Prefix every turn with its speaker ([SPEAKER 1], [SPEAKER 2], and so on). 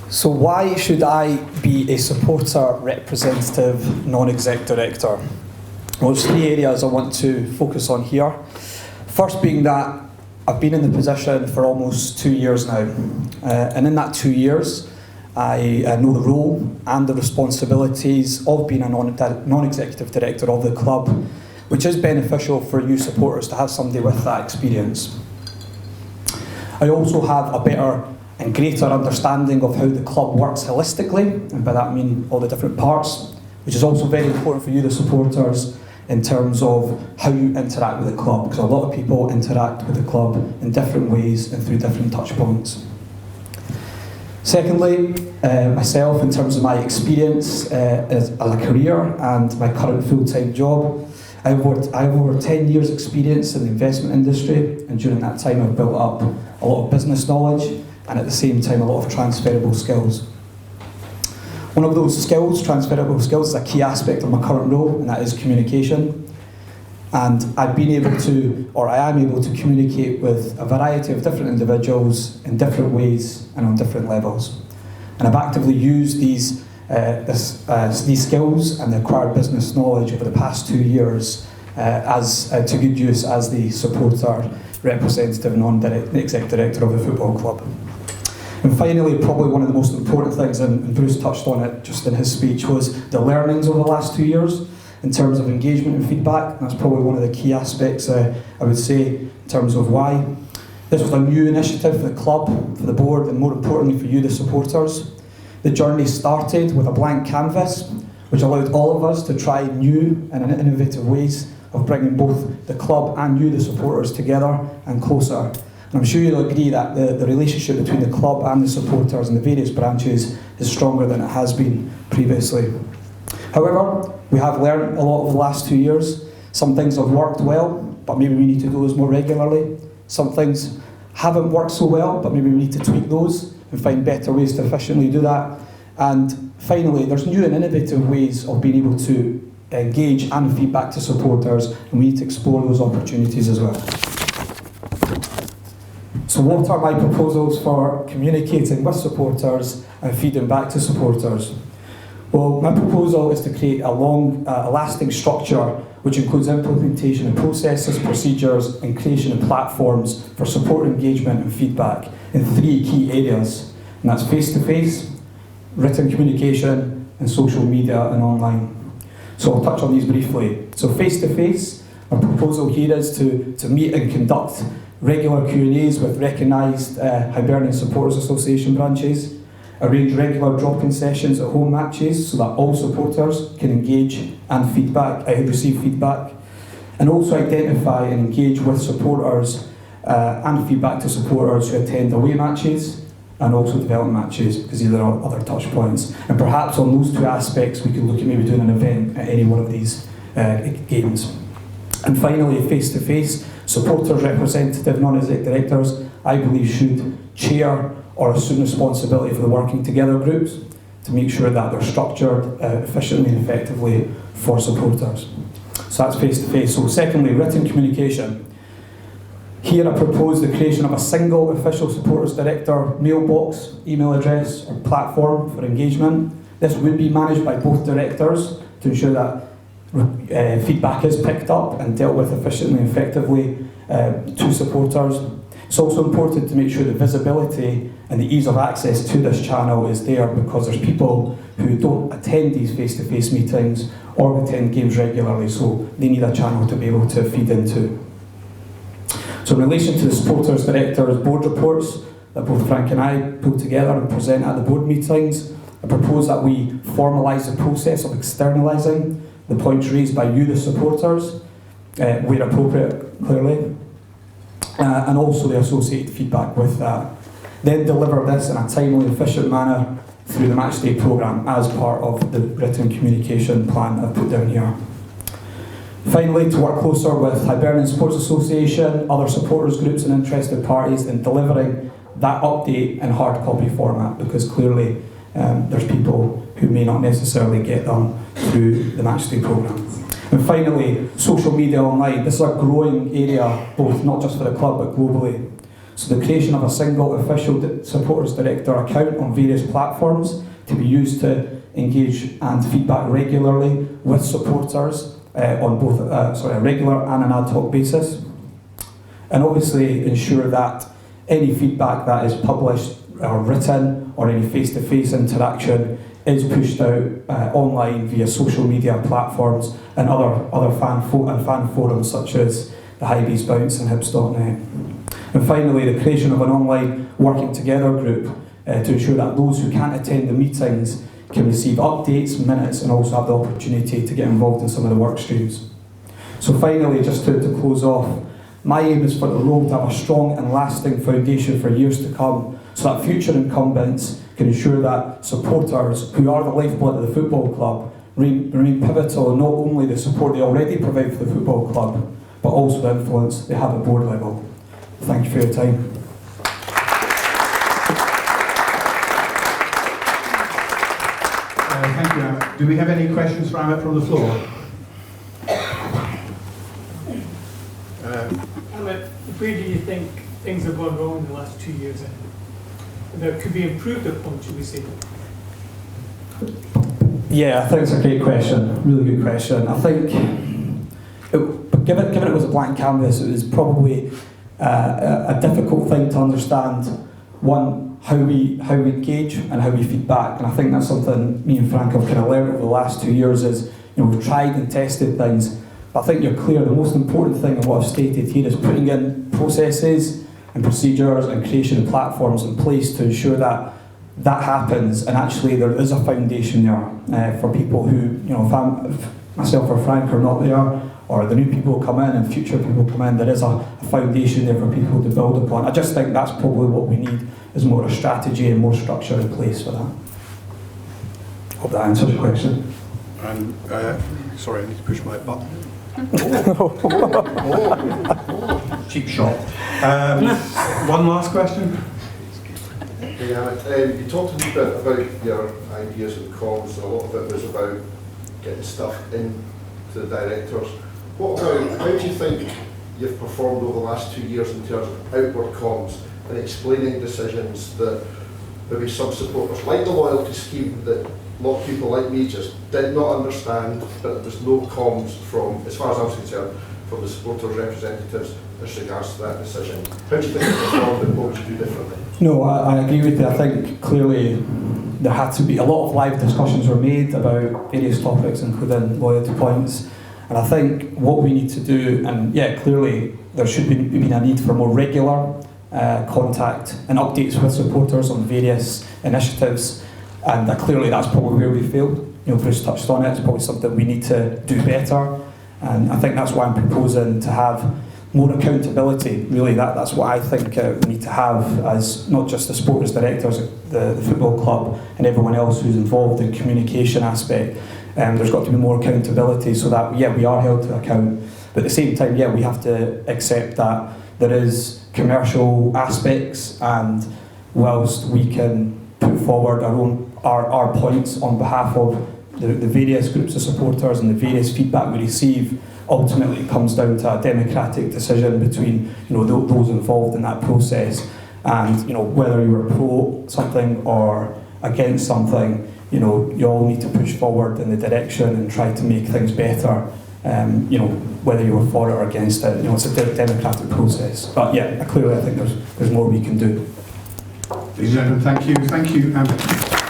[SPEAKER 1] So why should I be a supporter, representative, non-exec director? Well, there's three areas I want to focus on here. First being that I've been in the position for almost 2 years now. And in that 2 years, I know the role and the responsibilities of being a non-executive director of the club, which is beneficial for you supporters to have somebody with that experience. I also have a better and greater understanding of how the club works holistically, and by that I mean all the different parts, which is also very important for you, the supporters, in terms of how you interact with the club, because a lot of people interact with the club in different ways and through different touch points. Secondly, myself, in terms of my experience as a career and my current full-time job, I have over 10 years experience in the investment industry, and during that time I've built up a lot of business knowledge and at the same time a lot of transferable skills. One of those skills, transferable skills, is a key aspect of my current role, and that is communication. And I've been able to, or I am able to communicate with a variety of different individuals in different ways and on different levels. And I've actively used these skills and the acquired business knowledge over the past 2 years to good use as the supporter, representative, non-exec director of the football club. And finally, probably one of the most important things, and Bruce touched on it just in his speech, was the learnings over the last 2 years in terms of engagement and feedback. That's probably one of the key aspects, I would say, in terms of why. This was a new initiative for the club, for the board, and more importantly for you, the supporters. The journey started with a blank canvas, which allowed all of us to try new and innovative ways of bringing both the club and you, the supporters, together and closer. And I'm sure you'll agree that the relationship between the club and the supporters and the various branches is stronger than it has been previously. However, we have learned a lot over the last 2 years. Some things have worked well, but maybe we need to do those more regularly. Some things haven't worked so well, but maybe we need to tweak those and find better ways to efficiently do that. And finally, there's new and innovative ways of being able to engage and feedback to supporters, and we need to explore those opportunities as well. So what are my proposals for communicating with supporters and feeding back to supporters? Well, my proposal is to create a lasting structure which includes implementation of processes, procedures, and creation of platforms for support, engagement and feedback in 3 key areas, and that's face-to-face, written communication, and social media and online. So I'll touch on these briefly. So face-to-face, our proposal here is to meet and conduct regular Q&As with recognised Hibernian Supporters Association branches, arrange regular drop-in sessions at home matches so that all supporters can engage and receive feedback, and also identify and engage with supporters and feedback to supporters who attend away matches and also development matches, because these are other touch points. And perhaps on those 2 aspects we could look at maybe doing an event at any one of these games. And finally, face-to-face, supporters, representative, non-exec directors, I believe, should chair or assume responsibility for the working together groups to make sure that they're structured efficiently and effectively for supporters. So that's face-to-face. So secondly, written communication. Here I propose the creation of a single official supporters director mailbox, email address or platform for engagement. This would be managed by both directors to ensure that feedback is picked up and dealt with efficiently and effectively to supporters. It's also important to make sure the visibility and the ease of access to this channel is there, because there's people who don't attend these face-to-face meetings or attend games regularly, so they need a channel to be able to feed into. So in relation to the supporters director's board reports that both Frank and I put together and present at the board meetings, I propose that we formalise the process of externalising the points raised by you, the supporters, where appropriate, clearly, and also the associated feedback with that. Then deliver this in a timely, efficient manner through the matchday programme as part of the written communication plan I've put down here. Finally, to work closer with Hibernian Sports Association, other supporters groups and interested parties in delivering that update in hard copy format, because clearly there's people who may not necessarily get them through the matchday programme. And finally, social media online. This is a growing area, both not just for the club but globally. So the creation of a single official supporters director account on various platforms to be used to engage and feedback regularly with supporters on both a regular and an ad hoc basis. And obviously ensure that any feedback that is published or written or any face-to-face interaction is pushed out online via social media platforms and other fan forums such as the Hibees Bounce and Hibs.net. And finally, the creation of an online working together group to ensure that those who can't attend the meetings can receive updates, minutes, and also have the opportunity to get involved in some of the work streams. So finally, just to close off, my aim is for the role to have a strong and lasting foundation for years to come, so that future incumbents can ensure that supporters, who are the lifeblood of the football club, remain pivotal in not only the support they already provide for the football club, but also the influence they have at board level. Thank you for your time.
[SPEAKER 2] Thank you, Amit. Do we have any questions for Amit from the floor?
[SPEAKER 3] Amit, where do you think things have gone wrong in the last 2 years that could be improved upon, should we say?
[SPEAKER 1] Yeah, I think it's a great question, really good question. I think, given it was a blank canvas, it was probably a difficult thing to understand, one, how we engage and how we feedback. And I think that's something me and Frank have kind of learned over the last 2 years is, we've tried and tested things, but I think you're clear, the most important thing in what I've stated here is putting in processes and procedures and creation of platforms in place to ensure that that happens, and actually there is a foundation there for people who, if myself or Frank are not there, or the new people come in and future people come in, there is a foundation there for people to build upon. I just think that's probably what we need, is more a strategy and more structure in place for that. Hope that answers your question.
[SPEAKER 2] And sorry, I need to push my button. Cheap shot. One last question.
[SPEAKER 4] Yeah, you talked a little bit about your ideas and comms, and a lot of it was about getting stuff in to the directors. What about, how do you think you've performed over the last 2 years in terms of outward comms and explaining decisions that maybe some supporters, like the loyalty scheme, that a lot of people like me just did not understand, but there was no comms from, as far as I was concerned, from the supporters' representatives as regards to that decision. How do you think you performed and what would you do differently?
[SPEAKER 1] No, I agree with you. I think clearly there had to be a lot of live discussions were made about various topics, including loyalty points. And I think what we need to do, and yeah, clearly there should be a need for more regular contact and updates with supporters on various initiatives. And clearly that's probably where we failed. Bruce touched on it. It's probably something we need to do better. And I think that's why I'm proposing to have more accountability. Really, that's what I think we need to have as not just the supporters directors, the football club, and everyone else who's involved in communication aspect. There's got to be more accountability so that, yeah, we are held to account. But at the same time, yeah, we have to accept that there is commercial aspects, and whilst we can put forward our points on behalf of the various groups of supporters and the various feedback we receive, ultimately it comes down to a democratic decision between those involved in that process. And whether you were pro something or against something, you all need to push forward in the direction and try to make things better. Whether you were for it or against it, it's a democratic process. But yeah, clearly I think there's more we can do.
[SPEAKER 2] Ladies and gentlemen, thank you, Amit.